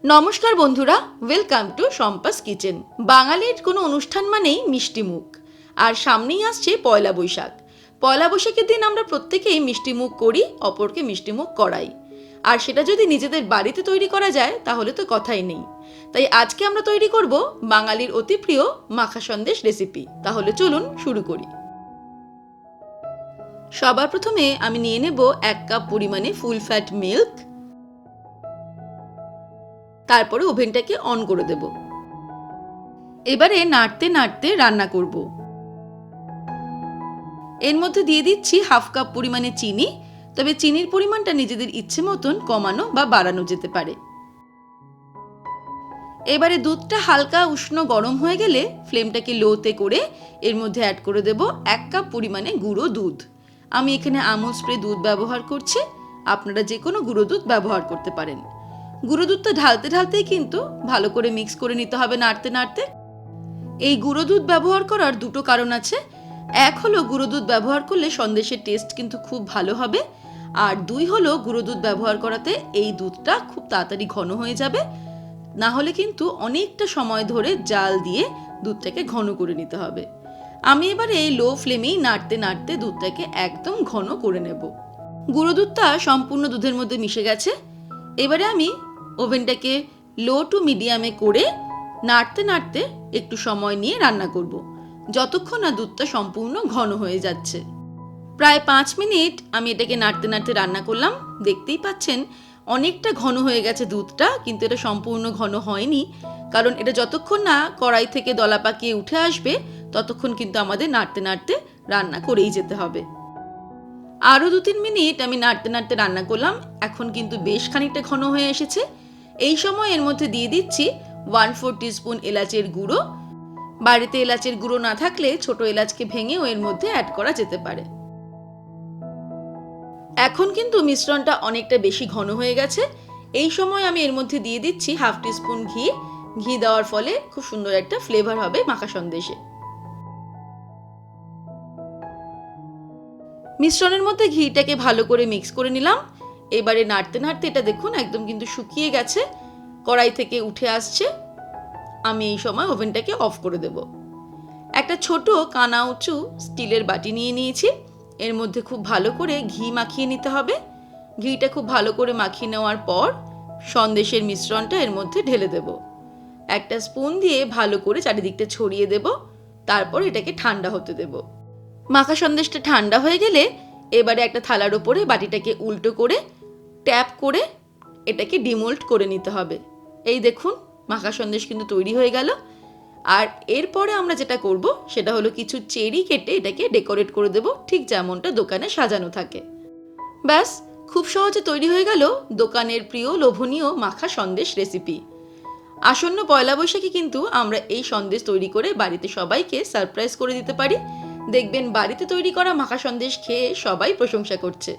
নমস্কার বন্ধুরা, welcome to Shampa's kitchen. বাঙালির কোনো অনুষ্ঠান মানেই মিষ্টি মুখ, আর সামনেই আসছে পয়লা বৈশাখ। পয়লা বৈশাখের দিন আমরা প্রত্যেকেই মিষ্টি মুখ করি, অপরকে মিষ্টি মুখ করাই। আর সেটা যদি নিজেদের বাড়িতে তৈরি করা যায় তাহলে তো কথাই নেই। তাই আজকে আমরা তৈরি করব বাঙালির অতি প্রিয় মাখা সন্দেশ রেসিপি। তাহলে চলুন শুরু করি। সবার প্রথমে আমি নিয়ে নেব 1 কাপ পরিমাণে ফুল ফ্যাট মিল্ক। তারপরে ওভেনটাকে অন করে দেব। এবারে নাড়তে নাড়তে রান্না করব। এর মধ্যে দিয়ে দিচ্ছি 1/2 কাপ পরিমাণে চিনি, তবে চিনির পরিমাণটা নিজেদের ইচ্ছে মতন কমানো বা বাড়ানো যেতে পারে। এবারে দুধটা হালকা উষ্ণ গরম হয়ে গেলে ফ্লেমটাকে লোতে করে এর মধ্যে অ্যাড করে দেব 1 কাপ পরিমাণে গুঁড়ো দুধ। আমি এখানে আমুল স্প্রে দুধ ব্যবহার করছি, আপনারা যে কোনো গুঁড়ো দুধ ব্যবহার করতে পারেন। গুঁড়ো দুধটা ঢালতে ঢালতেই কিন্তু ভালো করে মিক্স করে নিতে হবে নাড়তে নাড়তে। এই গুঁড়ো দুধ ব্যবহার করার দুটো কারণ আছে। এক হলো গুঁড়ো দুধ ব্যবহার করলে সন্দেশের টেস্ট কিন্তু খুব ভালো হবে, আর দুই হলো গুঁড়ো দুধ ব্যবহার করাতে এই দুধটা খুব তাড়াতাড়ি ঘন হয়ে যাবে। না হলে কিন্তু অনেকটা সময় ধরে জাল দিয়ে দুধটাকে ঘন করে নিতে হবে। আমি এবারে এই লো ফ্লেমেই নাড়তে নাড়তে দুধটাকে একদম ঘন করে নেব। গুঁড়ো দুধটা সম্পূর্ণ দুধের মধ্যে মিশে গেছে। এবারে আমি ওভেনটাকে লো টু মিডিয়ামে করে নাড়তে নাড়তে একটু সময় নিয়ে রান্না করব, যতক্ষণ না দুধটা সম্পূর্ণ ঘন হয়ে যাচ্ছে। প্রায় 5 মিনিট আমি এটাকে নাড়তে নাড়তে রান্না করলাম। দেখতেই পাচ্ছেন অনেকটা ঘন হয়ে গেছে দুধটা, কিন্তু এটা সম্পূর্ণ ঘন হয়নি, কারণ এটা যতক্ষণ না কড়াই থেকে দলা পাকিয়ে উঠে আসবে ততক্ষণ কিন্তু আমাদের নাড়তে নাড়তে রান্না করেই যেতে হবে। আরও 2-3 মিনিট আমি নাড়তে নাড়তে রান্না করলাম। এখন কিন্তু বেশ খানিকটা ঘন হয়ে এসেছে। এই সময় এর মধ্যে দিয়ে দিচ্ছি 1/4 টিস্পুন এলাচের গুঁড়ো। বাড়িতে এলাচের গুঁড়ো না থাকলে ছোট এলাচকে ভেঙেও এর মধ্যে অ্যাড করা যেতে পারে। এখন কিন্তু মিশ্রণটা অনেকটা বেশি ঘন হয়ে গেছে। এই সময় আমি এর মধ্যে দিয়ে দিচ্ছি 1/2 টিস্পুন ঘি। ঘি দেওয়ার ফলে খুব সুন্দর একটা ফ্লেভার হবে মাখা সন্দেশে। মিশ্রণের মধ্যে ঘিটাকে ভালো করে মিক্স করে নিলাম। এবারে নাড়তে নাড়তে এটা দেখুন একদম কিন্তু শুকিয়ে গেছে, কড়াই থেকে উঠে আসছে। আমি এই সময় ওভেনটাকে অফ করে দেব। একটা ছোট কানা উঁচু স্টিলের বাটি নিয়ে নিয়েছি। এর মধ্যে খুব ভালো করে ঘি মাখিয়ে নিতে হবে। ঘিটা খুব ভালো করে মাখিয়ে নেওয়ার পর সন্দেশের মিশ্রণটা এর মধ্যে ঢেলে দেব। একটা স্পুন দিয়ে ভালো করে চারিদিকটা ছড়িয়ে দেব। তারপর এটাকে ঠান্ডা হতে দেব। মাখা সন্দেশটা ঠান্ডা হয়ে গেলে এবারে একটা থালার ওপরে বাটিটাকে উল্টো করে ট্যাপ করে এটাকে ডিমোল্ড করে নিতে হবে। এই দেখুন মাখা সন্দেশ কিন্তু তৈরি হয়ে গেল। আর এরপরে আমরা যেটা করব সেটা হলো কিছু চেরি কেটে এটাকে ডেকোরেট করে দেব, ঠিক যেমনটা দোকানে সাজানো থাকে। ব্যাস, খুব সহজে তৈরি হয়ে গেল দোকানের প্রিয় লোভনীয় মাখা সন্দেশ রেসিপি। আসন্ন পয়লা বৈশাখে কিন্তু আমরা এই সন্দেশ তৈরি করে বাড়িতে সবাইকে সারপ্রাইজ করে দিতে পারি। দেখবেন বাড়িতে তৈরি করা মাখা সন্দেশ খেয়ে সবাই প্রশংসা করছে।